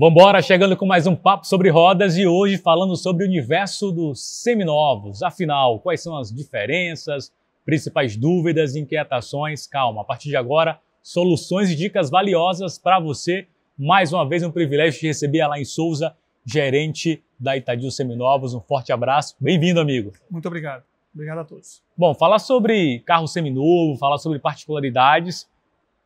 Vambora, chegando com mais um papo sobre rodas e hoje falando sobre o universo dos seminovos. Afinal, quais são as diferenças, principais dúvidas e inquietações? Calma, a partir de agora, soluções e dicas valiosas para você. Mais uma vez, um privilégio de receber Alain Souza, gerente da Itadil Seminovos. Um forte abraço. Bem-vindo, amigo. Muito obrigado. Obrigado a todos. Bom, falar sobre carro seminovo, falar sobre particularidades,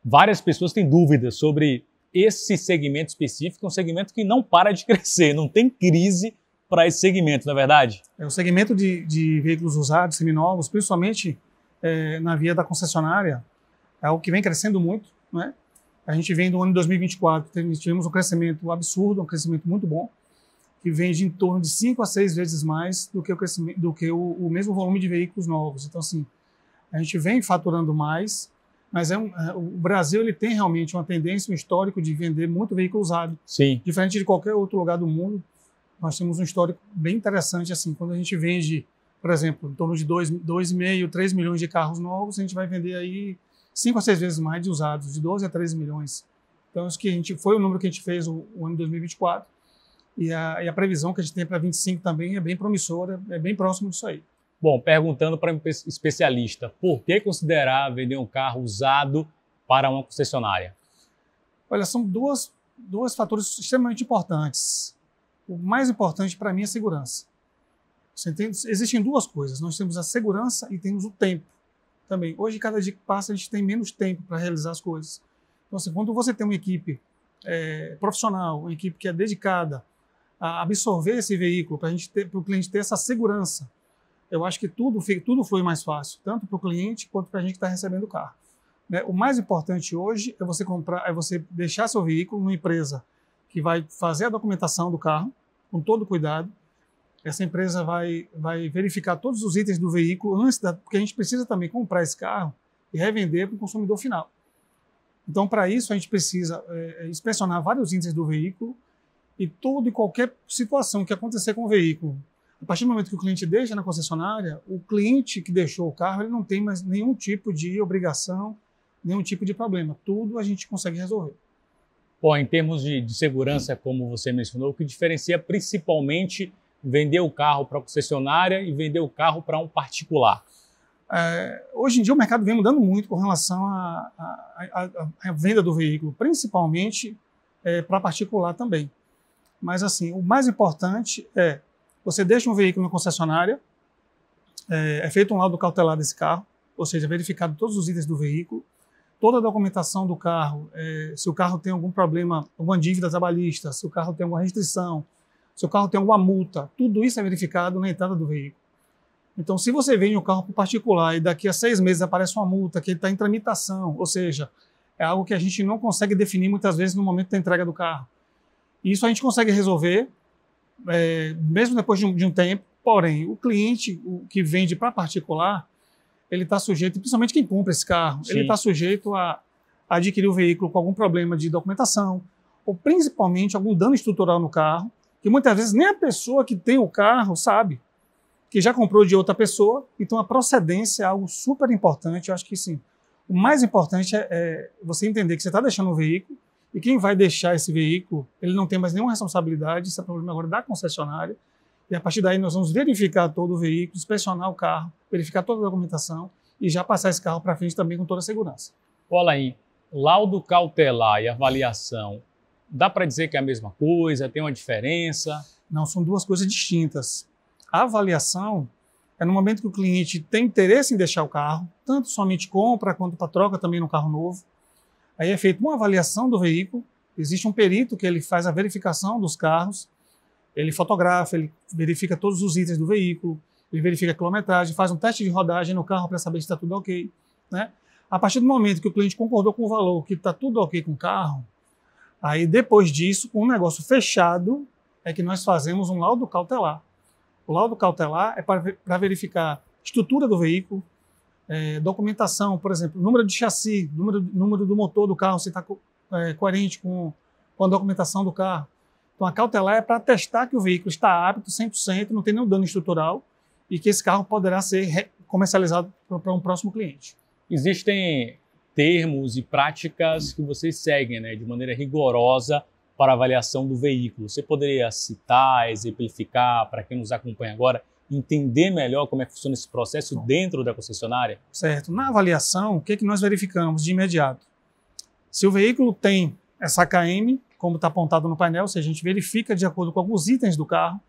várias pessoas têm dúvidas sobre esse segmento específico, é um segmento que não para de crescer, não tem crise para esse segmento, não é verdade? O segmento de veículos usados, seminovos, principalmente na via da concessionária, é algo que vem crescendo muito, né? A gente vem do ano de 2024, tivemos um crescimento absurdo, um crescimento muito bom, que vem de em torno de 5 a 6 vezes mais do que o mesmo volume de veículos novos. Então, assim, a gente vem faturando mais, mas o Brasil ele tem realmente uma tendência, um histórico de vender muito veículo usado. Sim. Diferente de qualquer outro lugar do mundo, nós temos um histórico bem interessante. Assim, quando a gente vende, por exemplo, em torno de 2,5, 3 milhões de carros novos, a gente vai vender aí 5 a 6 vezes mais de usados, de 12 a 13 milhões. Então, isso que foi o número que a gente fez o ano de 2024. E a previsão que a gente tem para 2025 também é bem promissora, é bem próximo disso aí. Bom, perguntando para um especialista, por que considerar vender um carro usado para uma concessionária? Olha, são dois fatores extremamente importantes. O mais importante para mim é a segurança. Existem duas coisas. Nós temos a segurança e temos o tempo também. Hoje, cada dia que passa, a gente tem menos tempo para realizar as coisas. Então, assim, quando você tem uma equipe profissional, uma equipe que é dedicada a absorver esse veículo, para o cliente ter essa segurança, eu acho que tudo flui mais fácil, tanto para o cliente quanto para a gente que está recebendo o carro. Né? O mais importante hoje é você deixar seu veículo numa empresa que vai fazer a documentação do carro com todo cuidado. Essa empresa vai verificar todos os itens do veículo porque a gente precisa também comprar esse carro e revender para o consumidor final. Então, para isso, a gente precisa inspecionar vários itens do veículo e toda e qualquer situação que acontecer com o veículo. A partir do momento que o cliente deixa na concessionária, o cliente que deixou o carro ele não tem mais nenhum tipo de obrigação, nenhum tipo de problema. Tudo a gente consegue resolver. Bom, em termos de segurança, como você mencionou, o que diferencia principalmente vender o carro para a concessionária e vender o carro para um particular? Hoje em dia o mercado vem mudando muito com relação à venda do veículo, principalmente para particular também. Mas assim, o mais importante você deixa um veículo na concessionária, é feito um laudo cautelar desse carro, ou seja, verificado todos os itens do veículo, toda a documentação do carro, se o carro tem algum problema, alguma dívida trabalhista, se o carro tem alguma restrição, se o carro tem alguma multa, tudo isso é verificado na entrada do veículo. Então, se você vende um carro para particular e daqui a 6 meses aparece uma multa que ele está em tramitação, ou seja, é algo que a gente não consegue definir muitas vezes no momento da entrega do carro. Isso a gente consegue resolver, mesmo depois de um tempo, porém, o cliente o que vende para particular, ele está sujeito, principalmente quem compra esse carro, Sim. Ele está sujeito a adquirir o veículo com algum problema de documentação, ou principalmente algum dano estrutural no carro, que muitas vezes nem a pessoa que tem o carro sabe, que já comprou de outra pessoa. Então a procedência é algo super importante. Eu acho que sim, o mais importante é você entender que você está deixando o veículo e quem vai deixar esse veículo, ele não tem mais nenhuma responsabilidade, isso é problema agora da concessionária. E a partir daí nós vamos verificar todo o veículo, inspecionar o carro, verificar toda a documentação e já passar esse carro para frente também com toda a segurança. Olha aí, laudo cautelar e avaliação, dá para dizer que é a mesma coisa? Tem uma diferença? Não, são duas coisas distintas. A avaliação é no momento que o cliente tem interesse em deixar o carro, tanto somente compra quanto para troca também no carro novo. Aí é feita uma avaliação do veículo, existe um perito que ele faz a verificação dos carros, ele fotografa, ele verifica todos os itens do veículo, ele verifica a quilometragem, faz um teste de rodagem no carro para saber se está tudo ok. Né? A partir do momento que o cliente concordou com o valor, que está tudo ok com o carro, aí depois disso, com o negócio fechado, é que nós fazemos um laudo cautelar. O laudo cautelar é para verificar a estrutura do veículo, documentação, por exemplo, número de chassi, número do motor do carro, se está coerente com a documentação do carro. Então a cautelar é para atestar que o veículo está apto 100%, não tem nenhum dano estrutural e que esse carro poderá ser comercializado para um próximo cliente. Existem termos e práticas que vocês seguem, né, de maneira rigorosa para avaliação do veículo. Você poderia citar, exemplificar para quem nos acompanha agora, entender melhor como é que funciona esse processo dentro da concessionária? Certo. Na avaliação, o que que nós verificamos de imediato? Se o veículo tem essa AKM, como está apontado no painel, se a gente verifica de acordo com alguns itens do carro,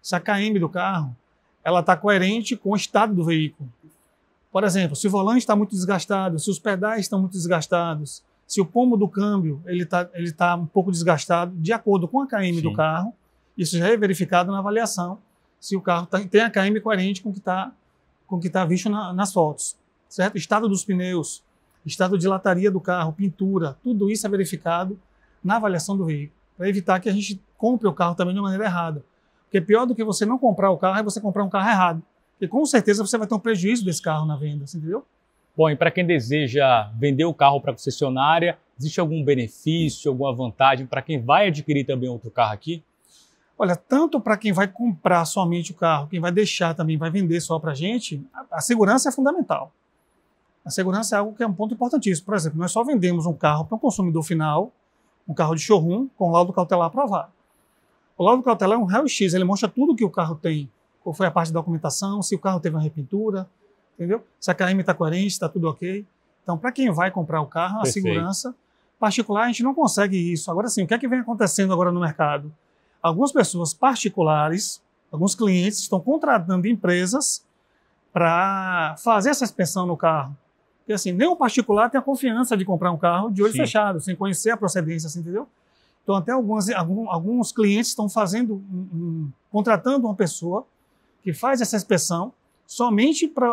se a AKM do carro ela está coerente com o estado do veículo. Por exemplo, se o volante está muito desgastado, se os pedais estão muito desgastados, se o pomo do câmbio ele tá um pouco desgastado, de acordo com a AKM do carro, isso já é verificado na avaliação, se o carro tem a AKM coerente com o que tá visto nas fotos. Certo? Estado dos pneus, estado de lataria do carro, pintura, tudo isso é verificado na avaliação do veículo, para evitar que a gente compre o carro também de uma maneira errada. Porque pior do que você não comprar o carro é você comprar um carro errado. Porque com certeza você vai ter um prejuízo desse carro na venda, entendeu? Bom, e para quem deseja vender o carro para a concessionária, existe algum benefício, alguma vantagem para quem vai adquirir também outro carro aqui? Olha, tanto para quem vai comprar somente o carro, quem vai deixar também, vai vender só para a gente, a segurança é fundamental. A segurança é algo que é um ponto importantíssimo. Por exemplo, nós só vendemos um carro para um consumidor final, um carro de showroom, com laudo cautelar aprovado. O laudo cautelar é um raio-x, ele mostra tudo que o carro tem, qual foi a parte da documentação, se o carro teve uma repintura, entendeu? Se a KM está coerente, está tudo ok. Então, para quem vai comprar o carro, a segurança particular, a gente não consegue isso. Agora sim, o que é que vem acontecendo agora no mercado? Algumas pessoas particulares, alguns clientes estão contratando empresas para fazer essa inspeção no carro. Porque assim, nem o particular tem a confiança de comprar um carro de olho fechado, sem conhecer a procedência, assim, entendeu? Então, até alguns clientes estão contratando uma pessoa que faz essa inspeção somente para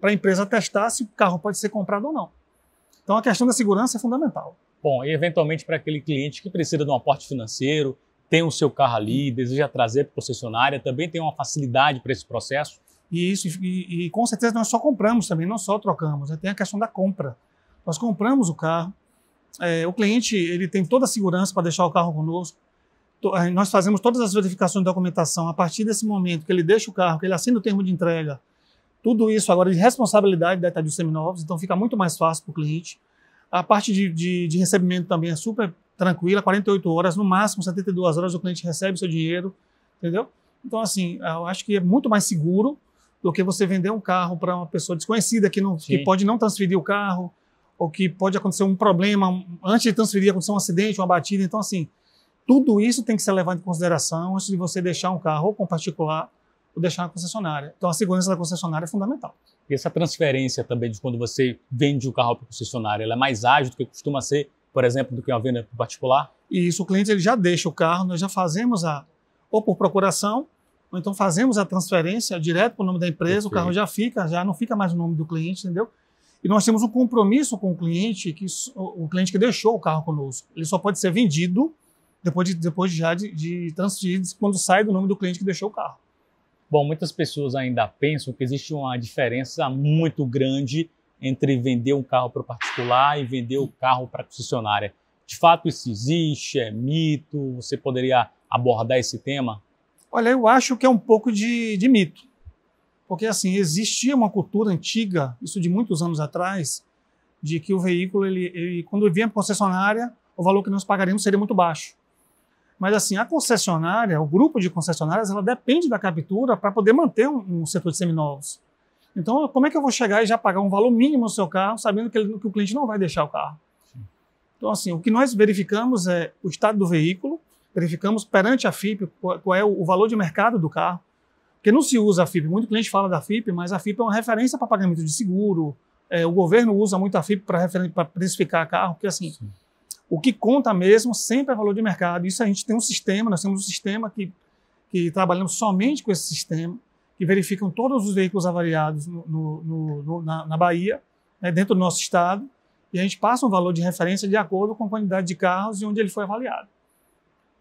a empresa testar se o carro pode ser comprado ou não. Então, a questão da segurança é fundamental. Bom, e eventualmente para aquele cliente que precisa de um aporte financeiro, tem o seu carro ali, deseja trazer para a concessionária, também tem uma facilidade para esse processo? E com certeza nós só compramos também, não só trocamos. Tem a questão da compra. Nós compramos o carro, o cliente ele tem toda a segurança para deixar o carro conosco. Nós fazemos todas as verificações de documentação. A partir desse momento que ele deixa o carro, que ele assina o termo de entrega, tudo isso agora de responsabilidade da Itaú Seminovos, então fica muito mais fácil para o cliente. A parte de recebimento também é super tranquila, 48 horas, no máximo 72 horas o cliente recebe seu dinheiro, entendeu? Então, assim, eu acho que é muito mais seguro do que você vender um carro para uma pessoa desconhecida que pode não transferir o carro, ou que pode acontecer um problema, antes de transferir acontecer um acidente, uma batida. Então, assim, tudo isso tem que ser levado em consideração antes de você deixar um carro ou com particular ou deixar na concessionária. Então, a segurança da concessionária é fundamental. E essa transferência também de quando você vende o carro para a concessionária, ela é mais ágil do que costuma ser, por exemplo, do que uma venda para particular? E isso, o cliente ele já deixa o carro, nós já fazemos ou por procuração, ou então fazemos a transferência direto para o nome da empresa, o carro já não fica mais o nome do cliente, entendeu? E nós temos um compromisso com o cliente que deixou o carro conosco. Ele só pode ser vendido depois já de transferir, quando sai do nome do cliente que deixou o carro. Bom, muitas pessoas ainda pensam que existe uma diferença muito grande entre vender um carro para o particular e vender o carro para a concessionária. De fato, isso existe? É mito? Você poderia abordar esse tema? Olha, eu acho que é um pouco de mito. Porque, assim, existia uma cultura antiga, isso de muitos anos atrás, de que o veículo, quando vinha para a concessionária, o valor que nós pagaríamos seria muito baixo. Mas, assim, a concessionária, o grupo de concessionárias, ela depende da captura para poder manter um setor de seminovos. Então, como é que eu vou chegar e já pagar um valor mínimo no seu carro, sabendo que o cliente não vai deixar o carro? Então, assim, o que nós verificamos é o estado do veículo, verificamos perante a FIP qual é o valor de mercado do carro, porque não se usa a FIP. Muito cliente fala da FIP, mas a FIP é uma referência para pagamento de seguro. O governo usa muito a FIP para precificar carro, porque, assim, o que conta mesmo sempre é valor de mercado. Isso a gente tem um sistema, nós temos um sistema que trabalhamos somente com esse sistema, que verificam todos os veículos avaliados na Bahia, dentro do nosso estado, e a gente passa um valor de referência de acordo com a quantidade de carros e onde ele foi avaliado.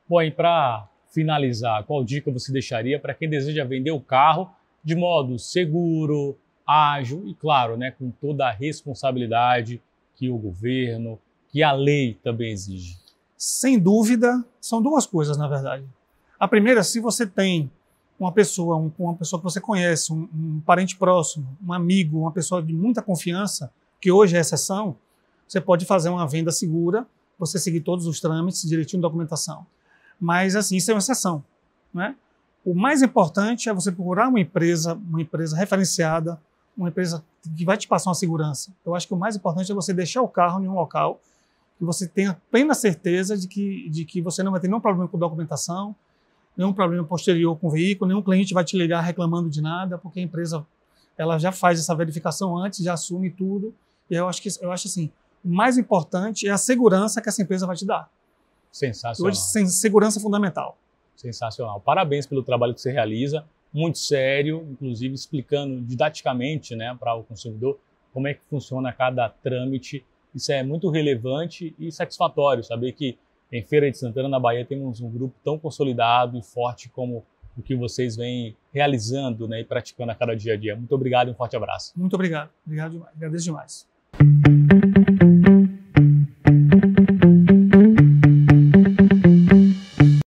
Bom, e para finalizar, qual dica você deixaria para quem deseja vender o carro de modo seguro, ágil e, claro, com toda a responsabilidade que o governo, que a lei também exige? Sem dúvida, são duas coisas, na verdade. A primeira, se você tem uma pessoa que você conhece, um parente próximo, um amigo, uma pessoa de muita confiança, que hoje é exceção, você pode fazer uma venda segura, você seguir todos os trâmites, direitinho de documentação. Mas, assim, isso é uma exceção, né? O mais importante é você procurar uma empresa referenciada, uma empresa que vai te passar uma segurança. Eu acho que o mais importante é você deixar o carro em um local que você tenha plena certeza de que você não vai ter nenhum problema com documentação, nenhum problema posterior com o veículo, nenhum cliente vai te ligar reclamando de nada, porque a empresa ela já faz essa verificação antes, já assume tudo. E eu acho assim, o mais importante é a segurança que essa empresa vai te dar. Sensacional. Hoje, segurança é fundamental. Sensacional. Parabéns pelo trabalho que você realiza, muito sério, inclusive explicando didaticamente, né, para o consumidor como é que funciona cada trâmite. Isso é muito relevante e satisfatório, saber que em Feira de Santana, na Bahia, temos um grupo tão consolidado e forte como o que vocês vêm realizando, né, e praticando a cada dia a dia. Muito obrigado e um forte abraço. Muito obrigado. Obrigado demais. Agradeço demais.